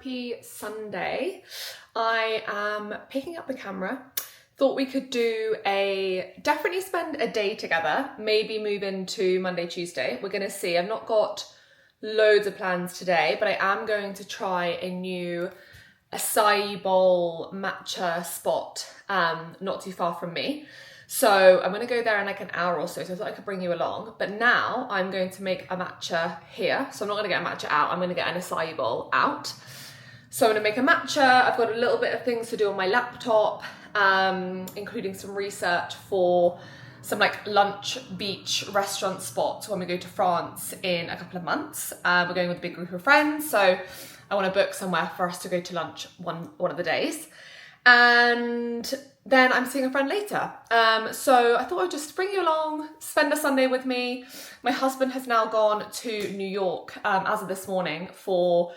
happy Sunday. I am picking up the camera. Thought we could definitely spend a day together, maybe move into Monday, Tuesday. We're gonna see. I've not got loads of plans today, but I am going to try a new acai bowl matcha spot not too far from me. So I'm gonna go there in like an hour or so I thought I could bring you along. But now I'm going to make a matcha here. So I'm not gonna get a matcha out, I'm gonna get an acai bowl out. So I'm gonna make a matcha. I've got a little bit of things to do on my laptop, including some research for some like lunch beach restaurant spots when we go to France in a couple of months. We're going with a big group of friends, so I want to book somewhere for us to go to lunch one of the days. And then I'm seeing a friend later. So I thought I'd just bring you along, spend a Sunday with me. My husband has now gone to New York as of this morning for,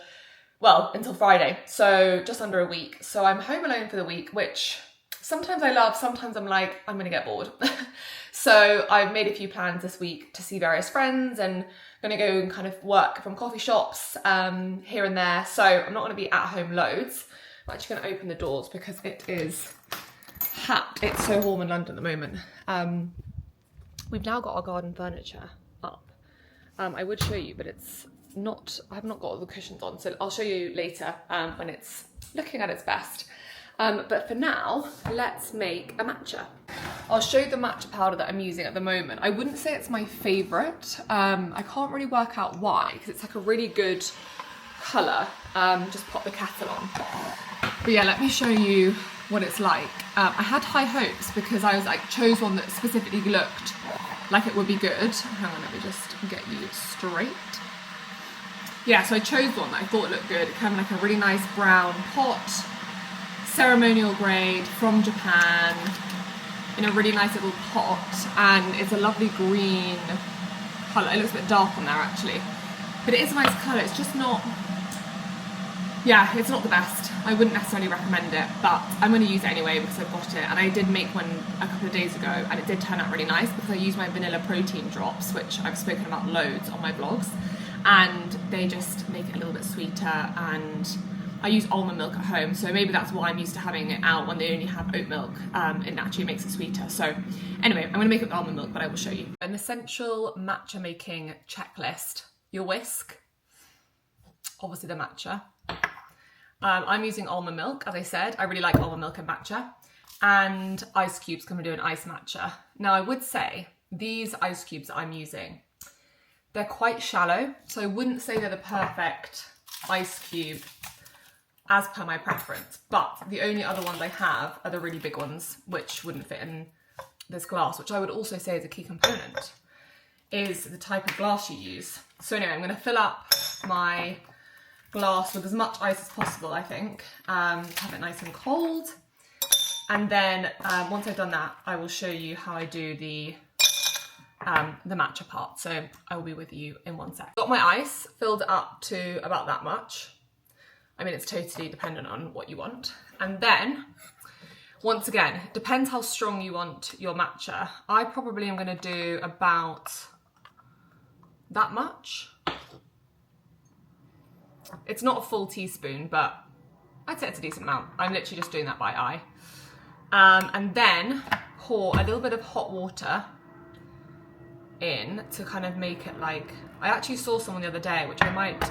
well, until Friday. So just under a week. So I'm home alone for the week, which sometimes I love, sometimes I'm like, I'm gonna get bored. So I've made a few plans this week to see various friends and gonna go and kind of work from coffee shops here and there. So I'm not gonna be at home loads. I'm actually gonna open the doors because it is hot. It's so warm in London at the moment. We've now got our garden furniture up. I would show you, but it's not, I have not got all the cushions on. So I'll show you later when it's looking at its best. But for now, let's make a matcha. I'll show you the matcha powder that I'm using at the moment. I wouldn't say it's my favourite. I can't really work out why, because it's like a really good colour. Just pop the kettle on. But yeah, let me show you what it's like. I had high hopes because I was like, chose one that specifically looked like it would be good. Hang on, let me just get you straight. Yeah, so I chose one that I thought looked good. It came in like a really nice brown pot. Ceremonial grade from Japan in a really nice little pot, and it's a lovely green colour. It looks a bit dark on there actually, but it is a nice colour. It's just not, yeah, it's not the best. I wouldn't necessarily recommend it, but I'm going to use it anyway because I've got it, and I did make one a couple of days ago and it did turn out really nice because I used my vanilla protein drops, which I've spoken about loads on my vlogs, and they just make it a little bit sweeter. And I use almond milk at home, so maybe that's why I'm used to having it out when they only have oat milk. It naturally makes it sweeter. So anyway, I'm gonna make it with almond milk, but I will show you. An essential matcha making checklist. Your whisk, obviously the matcha. I'm using almond milk, as I said. I really like almond milk and matcha. And ice cubes, because I'm gonna do an ice matcha. Now I would say, these ice cubes that I'm using, they're quite shallow, so I wouldn't say they're the perfect ice cube as per my preference, but the only other ones I have are the really big ones, which wouldn't fit in this glass, which I would also say is a key component, is the type of glass you use. So anyway, I'm gonna fill up my glass with as much ice as possible, I think, have it nice and cold. And then once I've done that, I will show you how I do the matcha part. So I will be with you in one sec. Got my ice filled up to about that much. I mean, it's totally dependent on what you want. And then, once again, depends how strong you want your matcha. I probably am gonna do about that much. It's not a full teaspoon, but I'd say it's a decent amount. I'm literally just doing that by eye. And then pour a little bit of hot water in to kind of make it like, I actually saw someone the other day, which I might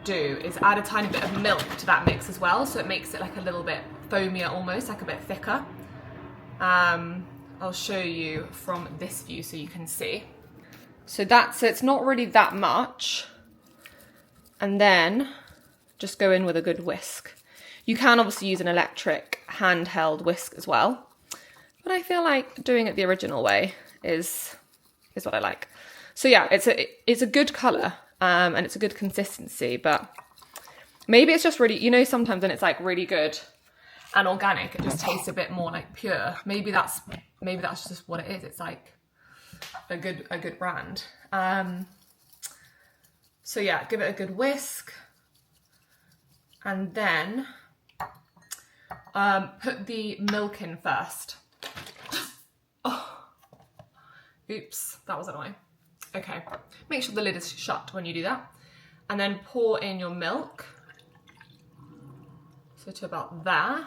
do, is add a tiny bit of milk to that mix as well, so it makes it like a little bit foamier, almost like a bit thicker. I'll show you from this view so you can see. So it's not really that much, and then just go in with a good whisk. You can obviously use an electric handheld whisk as well, but I feel like doing it the original way is what I like. So yeah, it's a good colour. And it's a good consistency, but maybe it's just really, you know, sometimes when it's like really good and organic, it just tastes a bit more like pure. Maybe that's just what it is. It's like a good brand. So yeah, give it a good whisk, and then put the milk in first. Oh, oops, that was annoying. Okay, make sure the lid is shut when you do that. And then pour in your milk. So to about there.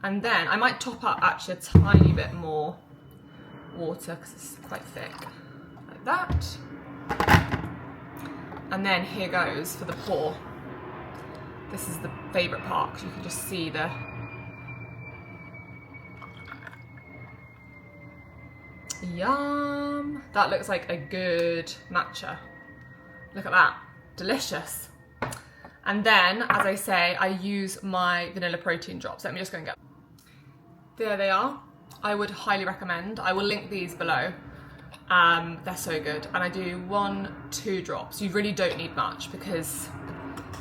And then I might top up actually a tiny bit more water because it's quite thick, like that. And then here goes for the pour. This is the favourite part because you can just see the yum. That looks like a good matcha. Look at that, delicious. And then, as I say, I use my vanilla protein drops. Let me just go and get. There they are. I would highly recommend. I will link these below. They're so good. And I do 1-2 drops. You really don't need much because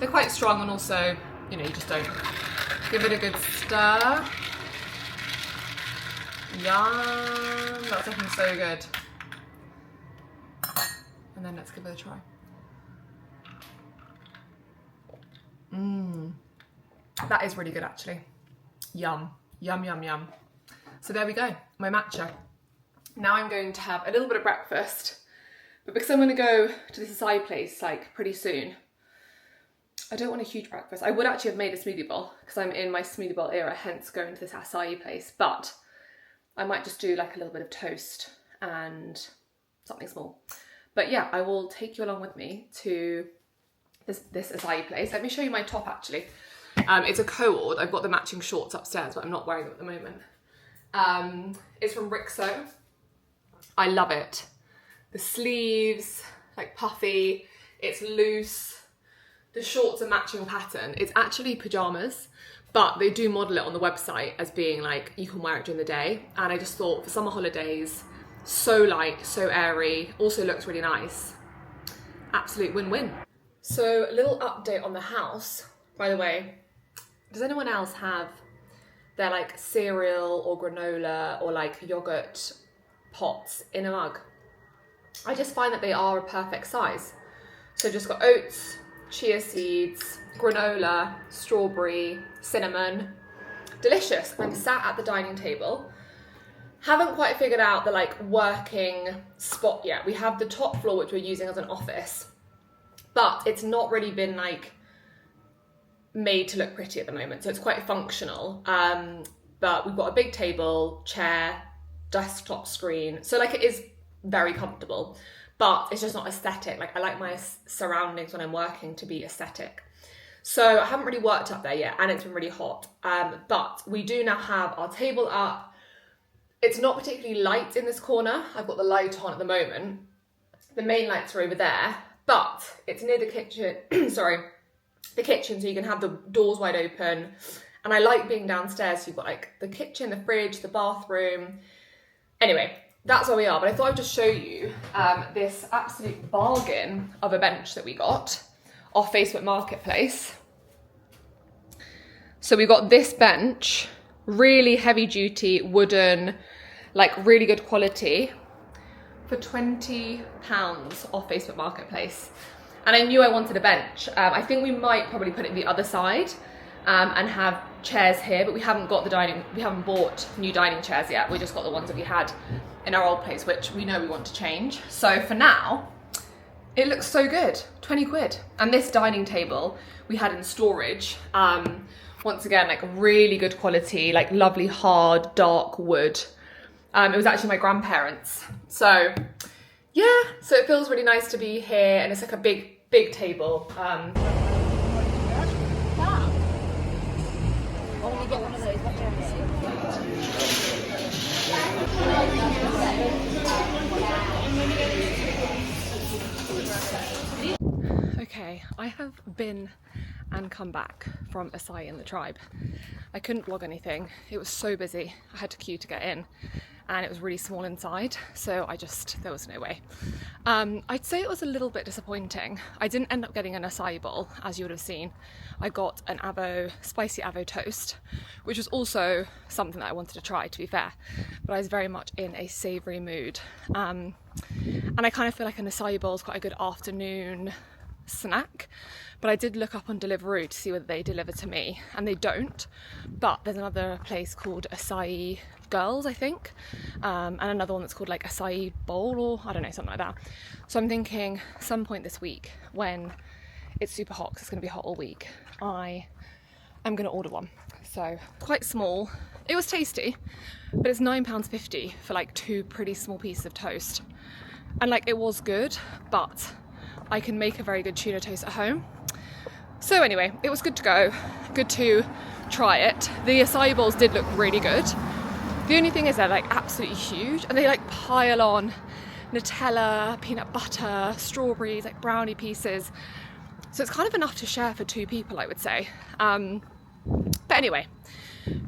they're quite strong, and also, you know, you just don't. Give it a good stir. Yum, that's looking so good. And then let's give it a try. That is really good actually. Yum, yum, yum, yum. So there we go, my matcha. Now I'm going to have a little bit of breakfast, but because I'm going to go to this acai place like pretty soon, I don't want a huge breakfast. I would actually have made a smoothie bowl because I'm in my smoothie bowl era, hence going to this acai place, but I might just do like a little bit of toast and something small. But yeah, I will take you along with me to this acai place. Let me show you my top actually. It's a co-ord. I've got the matching shorts upstairs, but I'm not wearing them at the moment. It's from Rixo. I love it. The sleeves, like puffy, it's loose. The shorts are matching pattern. It's actually pajamas, but they do model it on the website as being like, you can wear it during the day. And I just thought for summer holidays, so light, so airy, also looks really nice. Absolute win-win. So a little update on the house, by the way. Does anyone else have their like cereal or granola or like yogurt pots in a mug? I just find that they are a perfect size. So I've just got oats, chia seeds, granola, strawberry, cinnamon. Delicious. I'm sat at the dining table. Haven't quite figured out the like working spot yet. We have the top floor which we're using as an office, but it's not really been like made to look pretty at the moment, so it's quite functional. But we've got a big table, chair, desktop screen, so like it is very comfortable, but it's just not aesthetic. Like I like my surroundings when I'm working to be aesthetic. So I haven't really worked up there yet, and it's been really hot. But we do now have our table up. It's not particularly light in this corner. I've got the light on at the moment. The main lights are over there, but it's near the kitchen. Sorry. The kitchen, so you can have the doors wide open. And I like being downstairs, so you've got like the kitchen, the fridge, the bathroom. Anyway, that's where we are, but I thought I'd just show you this absolute bargain of a bench that we got off Facebook Marketplace. So we got this bench, really heavy duty, wooden, like really good quality, for £20 off Facebook Marketplace. And I knew I wanted a bench. I think we might probably put it the other side and have chairs here, but we haven't bought new dining chairs yet. We just got the ones that we had in our old place, which we know we want to change. So for now, it looks so good, 20 quid. And this dining table we had in storage. Once again, like really good quality, like lovely hard, dark wood. It was actually my grandparents'. So yeah, so it feels really nice to be here, and it's like a big table. Okay, I have been and come back from acai in the tribe. I couldn't vlog anything. It was so busy. I had to queue to get in, and it was really small inside, so there was no way. I'd say it was a little bit disappointing. I didn't end up getting an acai bowl, as you would have seen. I got an spicy avo toast, which was also something that I wanted to try, to be fair, but I was very much in a savoury mood. And I kind of feel like an acai bowl is quite a good afternoon snack, but I did look up on Deliveroo to see whether they deliver to me, and they don't. But there's another place called Acai Girls, I think, and another one that's called like Acai Bowl, or I don't know, something like that. So I'm thinking some point this week, when it's super hot because it's going to be hot all week, I am going to order one. So quite small. It was tasty, but it's £9.50 for like 2 pretty small pieces of toast. And like it was good, but I can make a very good tuna toast at home. So anyway, it was good to go, good to try it. The acai bowls did look really good. The only thing is they're like absolutely huge and they like pile on Nutella, peanut butter, strawberries, like brownie pieces. So it's kind of enough to share for 2 people, I would say. But anyway,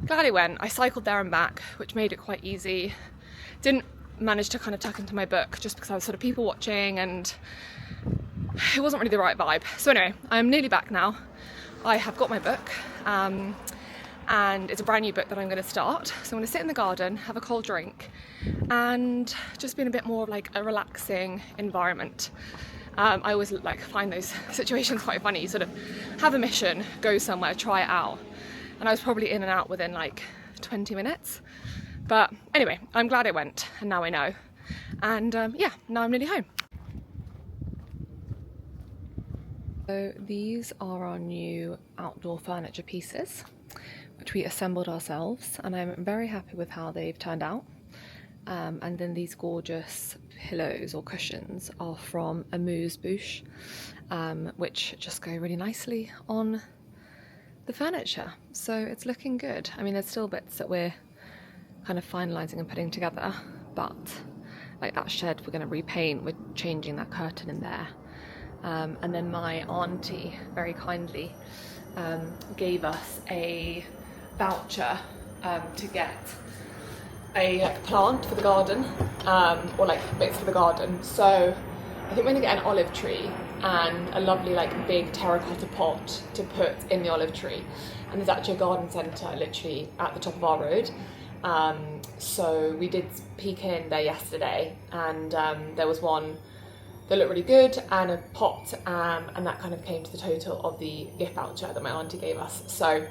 glad I went. I cycled there and back, which made it quite easy. Didn't manage to kind of tuck into my book just because I was sort of people watching and it wasn't really the right vibe. So anyway, I'm nearly back now. I have got my book and it's a brand new book that I'm going to start. So I'm going to sit in the garden, have a cold drink and just be in a bit more of like a relaxing environment. I always like find those situations quite funny. You sort of have a mission, go somewhere, try it out. And I was probably in and out within like 20 minutes. But anyway, I'm glad I went and now I know. And yeah, now I'm nearly home. So these are our new outdoor furniture pieces, which we assembled ourselves, and I'm very happy with how they've turned out. And then these gorgeous pillows or cushions are from Amuse-Bouche, which just go really nicely on the furniture. So it's looking good. I mean, there's still bits that we're kind of finalising and putting together, but like that shed we're going to repaint, we're changing that curtain in there. And then my auntie very kindly gave us a voucher to get a like plant for the garden, or like bits for the garden. So I think we're gonna get an olive tree and a lovely like big terracotta pot to put in the olive tree. And there's actually a garden centre literally at the top of our road. So we did peek in there yesterday and there was one that looked really good and a pot, and that kind of came to the total of the gift voucher that my auntie gave us. So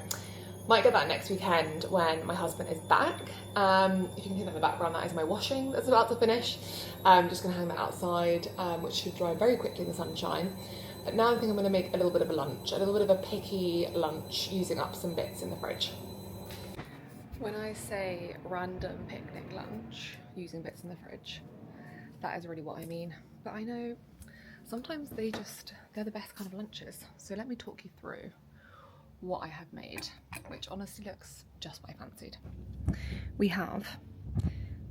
might get that next weekend when my husband is back. If you can hear that in the background, that is my washing that's about to finish. I'm just gonna hang that outside, which should dry very quickly in the sunshine. But now I think I'm gonna make a little bit of a lunch, a little bit of a picky lunch, using up some bits in the fridge. When I say random picnic lunch, using bits in the fridge, that is really what I mean. But I know sometimes they're the best kind of lunches. So let me talk you through what I have made, which honestly looks just what I fancied. We have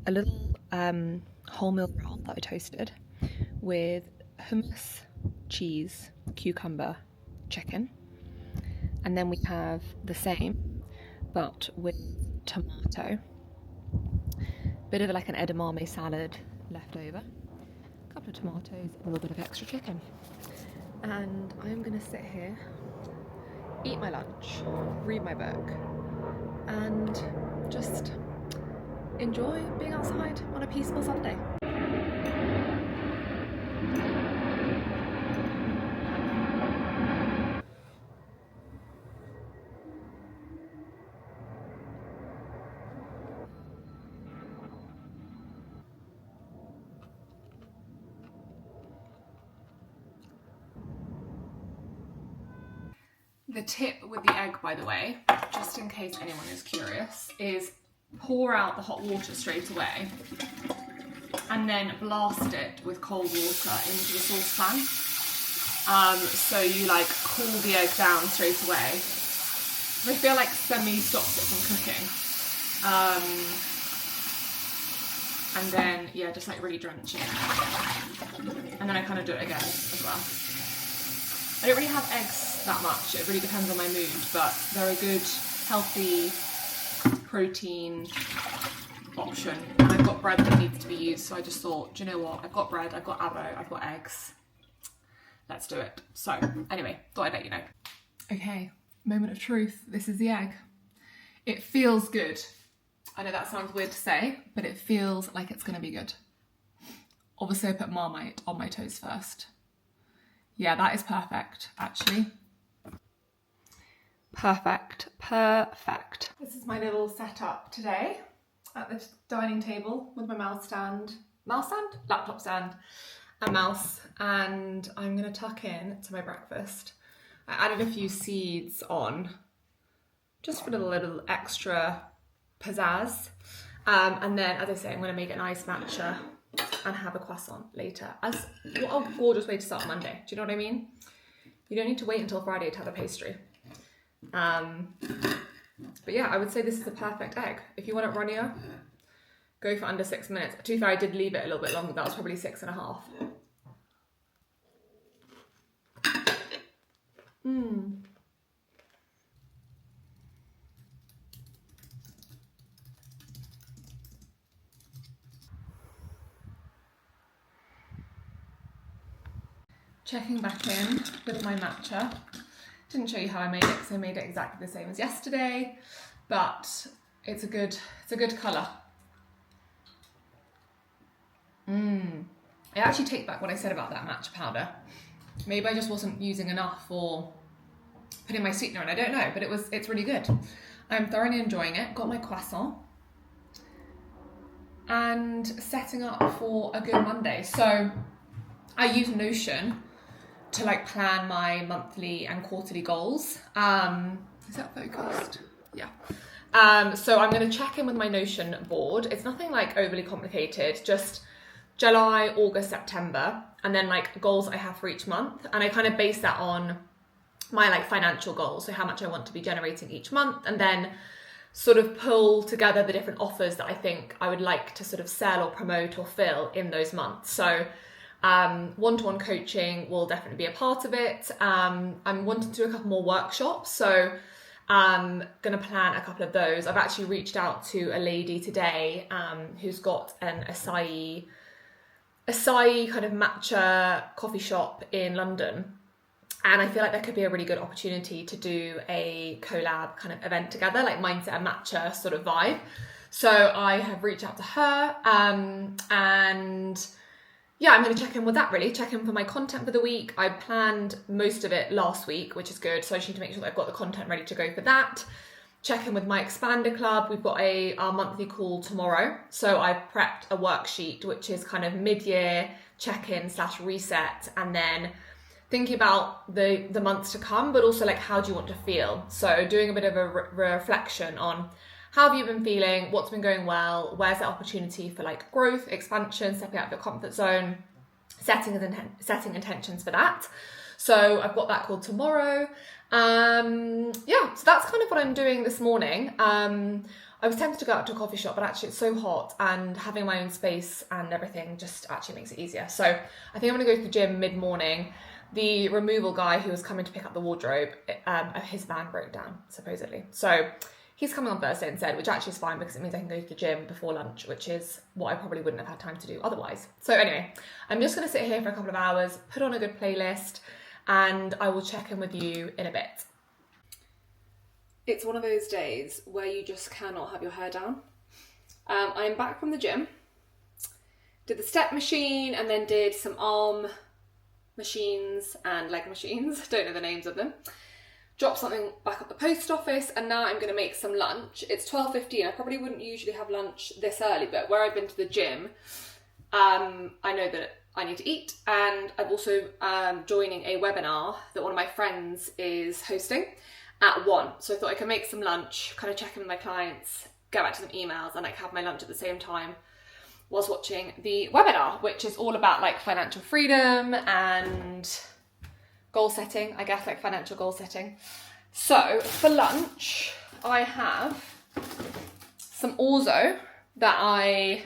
a little wholemeal roll that I toasted with hummus, cheese, cucumber, chicken. And then we have the same, but with tomato, bit of like an edamame salad left over, a couple of tomatoes, a little bit of extra chicken. And I'm gonna sit here, eat my lunch, read my book, and just enjoy being outside on a peaceful Sunday. The tip with the egg, by the way, just in case anyone is curious, is pour out the hot water straight away and then blast it with cold water into the saucepan. So you like cool the egg down straight away. I feel like semi-stops it from cooking. And then, yeah, just like really drench it. And then I kind of do it again as well. I don't really have eggs that much, it really depends on my mood, but they're a good, healthy protein option. And I've got bread that needs to be used, so I just thought, do you know what, I've got bread, I've got avo, I've got eggs, let's do it. So anyway, thought I'd let you know. Okay, moment of truth, this is the egg. It feels good. I know that sounds weird to say, but it feels like it's gonna be good. Obviously I put Marmite on my toast first. Yeah, that is perfect, actually. Perfect. This is my little setup today at the dining table with my laptop stand, a mouse, and I'm gonna tuck in to my breakfast. I added a few seeds on just for a little extra pizzazz. And then, as I say, I'm going to make an iced matcha and have a croissant later. What a gorgeous way to start Monday. Do you know what I mean? You don't need to wait until Friday to have a pastry. But yeah, I would say this is the perfect egg. If you want it runnier, go for under 6 minutes. To be fair, I did leave it a little bit longer. That was probably 6.5. Checking back in with my matcha. Didn't show you how I made it because I made it exactly the same as yesterday, but it's a good colour. I actually take back what I said about that matcha powder. Maybe I just wasn't using enough or putting my sweetener in, I don't know, but it's really good. I'm thoroughly enjoying it. Got my croissant and setting up for a good Monday. So I use Notion to like plan my monthly and quarterly goals. Is that focused? Yeah. So I'm going to check in with my Notion board. It's nothing like overly complicated, just July, August, September, and then like goals I have for each month. And I kind of base that on my like financial goals. So how much I want to be generating each month, and then sort of pull together the different offers that I think I would like to sort of sell or promote or fill in those months. So one-to-one coaching will definitely be a part of it. I'm wanting to do a couple more workshops, so I'm going to plan a couple of those. I've actually reached out to a lady today who's got an acai kind of matcha coffee shop in London, and I feel like that could be a really good opportunity to do a collab kind of event together, like mindset and matcha sort of vibe. So I have reached out to her, and yeah, I'm going to check in with that really, check in for my content for the week. I planned most of it last week, which is good. So I just need to make sure that I've got the content ready to go for that. Check in with my Expander Club. We've got our monthly call tomorrow. So I've prepped a worksheet, which is kind of mid-year check-in / reset. And then thinking about the months to come, but also like, how do you want to feel? So doing a bit of a reflection on how have you been feeling? What's been going well? Where's the opportunity for like growth, expansion, stepping out of your comfort zone, setting intentions for that. So I've got that called tomorrow. Yeah, so that's kind of what I'm doing this morning. I was tempted to go out to a coffee shop, but actually it's so hot, and having my own space and everything just actually makes it easier. So I think I'm gonna go to the gym mid-morning. The removal guy who was coming to pick up the wardrobe, his van broke down, supposedly. So he's coming on Thursday instead, which actually is fine because it means I can go to the gym before lunch, which is what I probably wouldn't have had time to do otherwise. So anyway, I'm just going to sit here for a couple of hours, put on a good playlist, and I will check in with you in a bit. It's one of those days where you just cannot have your hair down. I'm back from the gym, did the step machine, and then did some arm machines and leg machines, don't know the names of them. Dropped something back at the post office, and now I'm going to make some lunch. It's 12:15. I probably wouldn't usually have lunch this early, but where I've been to the gym, I know that I need to eat, and I'm also joining a webinar that one of my friends is hosting at 1. So I thought I could make some lunch, kind of check in with my clients, get back to some emails, and like have my lunch at the same time whilst watching the webinar, which is all about like financial freedom and goal setting, I guess, like financial goal setting. So for lunch, I have some orzo that I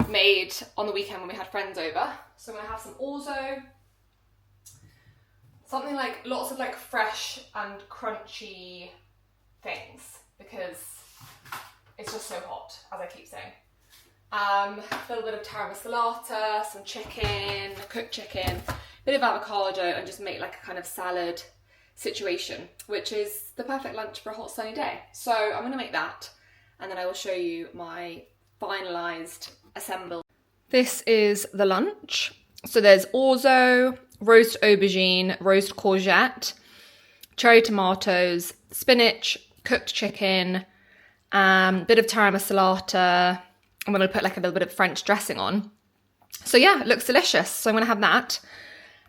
made on the weekend when we had friends over. So I'm gonna have some orzo, something like lots of like fresh and crunchy things because it's just so hot, as I keep saying. A little bit of taramasalata, some chicken, cooked chicken, bit of avocado, and just make like a kind of salad situation, which is the perfect lunch for a hot sunny day. So I'm going to make that, and then I will show you my finalised assemble. This is the lunch. So there's orzo, roast aubergine, roast courgette, cherry tomatoes, spinach, cooked chicken, bit of taramasalata. I'm going to put like a little bit of French dressing on. So yeah, it looks delicious. So I'm going to have that.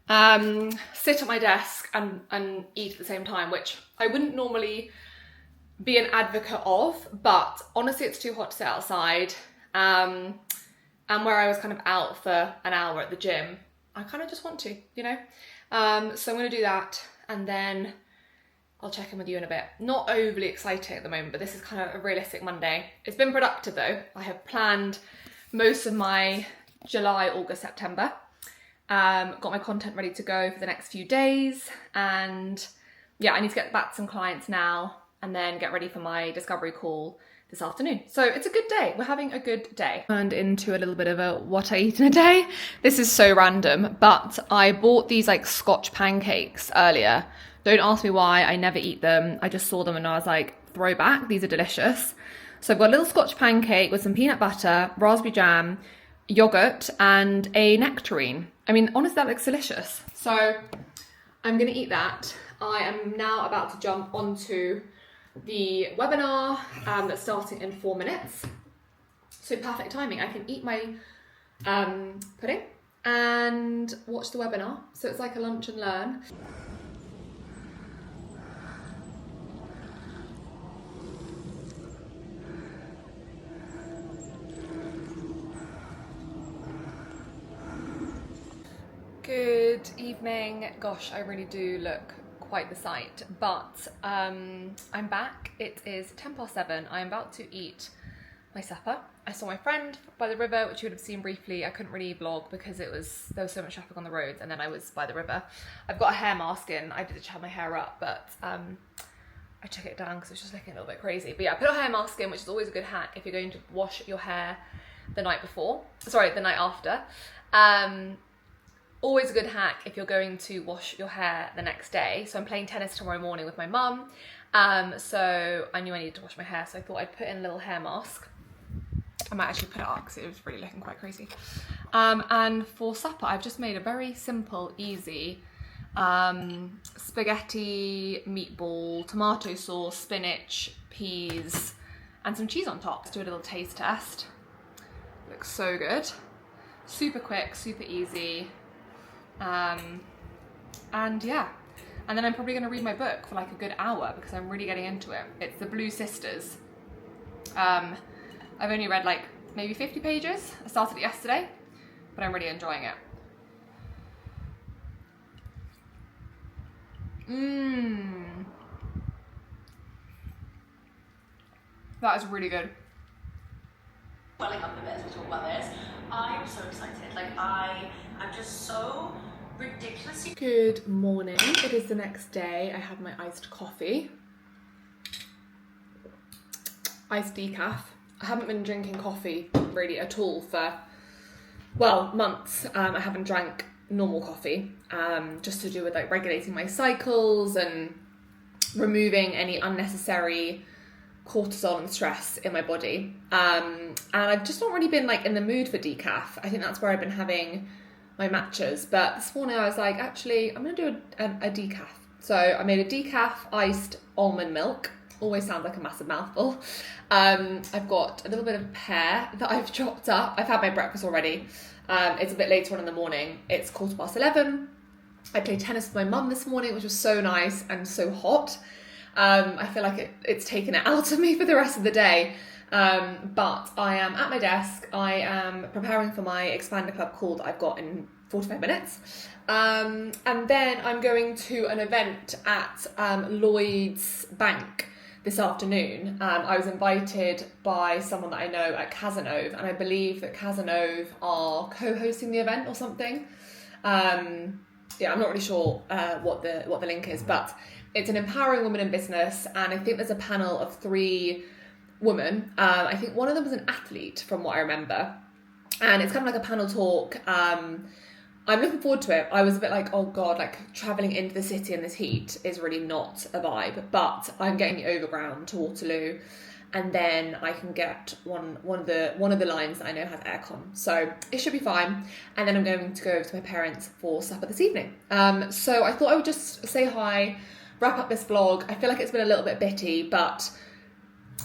sit at my desk and eat at the same time, which I wouldn't normally be an advocate of, but honestly it's too hot to sit outside. And where I was kind of out for an hour at the gym, I kind of just want to, you know? So I'm gonna do that, and then I'll check in with you in a bit. Not overly exciting at the moment, but this is kind of a realistic Monday. It's been productive though. I have planned most of my July, August, September. Got my content ready to go for the next few days, and yeah, I need to get back to some clients now and then get ready for my discovery call this afternoon. So it's a good day. We're having a good day. And into a little bit of a what I eat in a day. This is so random, but I bought these like Scotch pancakes earlier. Don't ask me why, I never eat them. I just saw them and I was like, throwback, these are delicious. So I've got a little Scotch pancake with some peanut butter, raspberry jam, yogurt, and a nectarine. I mean, honestly, that looks delicious. So I'm gonna eat that. I am now about to jump onto the webinar that's starting in 4 minutes. So perfect timing. I can eat my pudding and watch the webinar. So it's like a lunch and learn. Good evening. Gosh, I really do look quite the sight, but I'm back. It is 7:10. I'm about to eat my supper. I saw my friend by the river, which you would have seen briefly. I couldn't really vlog because there was so much traffic on the roads, and then I was by the river. I've got a hair mask in. I did have my hair up, but I took it down because it was just looking a little bit crazy. But yeah, I put a hair mask in, which is always a good hack if you're going to wash your hair the night after. Always a good hack if you're going to wash your hair the next day. So I'm playing tennis tomorrow morning with my mum. So I knew I needed to wash my hair, so I thought I'd put in a little hair mask. I might actually put it up because it was really looking quite crazy. And for supper, I've just made a very simple, easy spaghetti, meatball, tomato sauce, spinach, peas, and some cheese on top. Let's do a little taste test. Looks so good. Super quick, super easy. And yeah, and then I'm probably going to read my book for like a good hour because I'm really getting into it. It's The Blue Sisters. I've only read like maybe 50 pages. I started it yesterday, but I'm really enjoying it. That is really good. Welling up a bit to talk about this. I'm so excited. Like I'm just so ridiculously. Good morning. It is the next day. I had my iced coffee. Iced decaf. I haven't been drinking coffee really at all for, well, months. I haven't drank normal coffee, just to do with like regulating my cycles and removing any unnecessary cortisol and stress in my body. And I've just not really been like in the mood for decaf. I think that's where I've been having my matchas. But this morning I was like, actually, I'm going to do a decaf. So I made a decaf iced almond milk. Always sounds like a massive mouthful. I've got a little bit of pear that I've chopped up. I've had my breakfast already. It's a bit later on in the morning. It's 11:15. I played tennis with my mum this morning, which was so nice and so hot. I feel like it's taken it out of me for the rest of the day. But I am at my desk. I am preparing for my Expander Club call that I've got in 45 minutes. And then I'm going to an event at Lloyd's Bank this afternoon. I was invited by someone that I know at Cazenove, and I believe that Cazenove are co-hosting the event or something. Yeah, I'm not really sure what the link is, but it's an empowering women in business, and I think there's a panel of 3 women. I think one of them was an athlete from what I remember, and it's kind of like a panel talk. I'm looking forward to it. I was a bit like, oh god, like travelling into the city in this heat is really not a vibe, but I'm getting the overground to Waterloo, and then I can get one of the lines that I know has aircon, so it should be fine. And then I'm going to go over to my parents for supper this evening. So I thought I would just say hi, wrap up this vlog. I feel like it's been a little bit bitty, but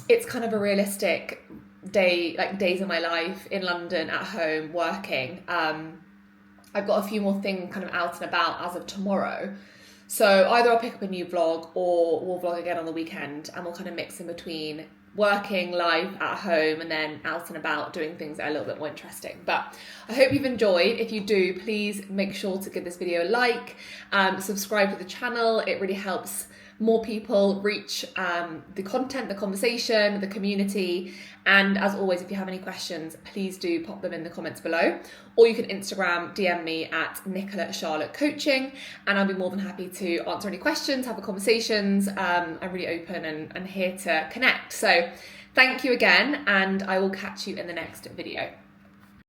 it's kind of a realistic day, like days of my life in London, at home, working. I've got a few more things kind of out and about as of tomorrow. So either I'll pick up a new vlog or we'll vlog again on the weekend, and we'll kind of mix in between working, life at home, and then out and about doing things that are a little bit more interesting. But I hope you've enjoyed. If you do, please make sure to give this video a like, subscribe to the channel. It really helps more people reach the content, the conversation, the community. And as always, if you have any questions, please do pop them in the comments below, or you can Instagram DM me at Nicola Charlotte Coaching, and I'll be more than happy to answer any questions, have a conversations. I'm really open and here to connect. So thank you again, and I will catch you in the next video.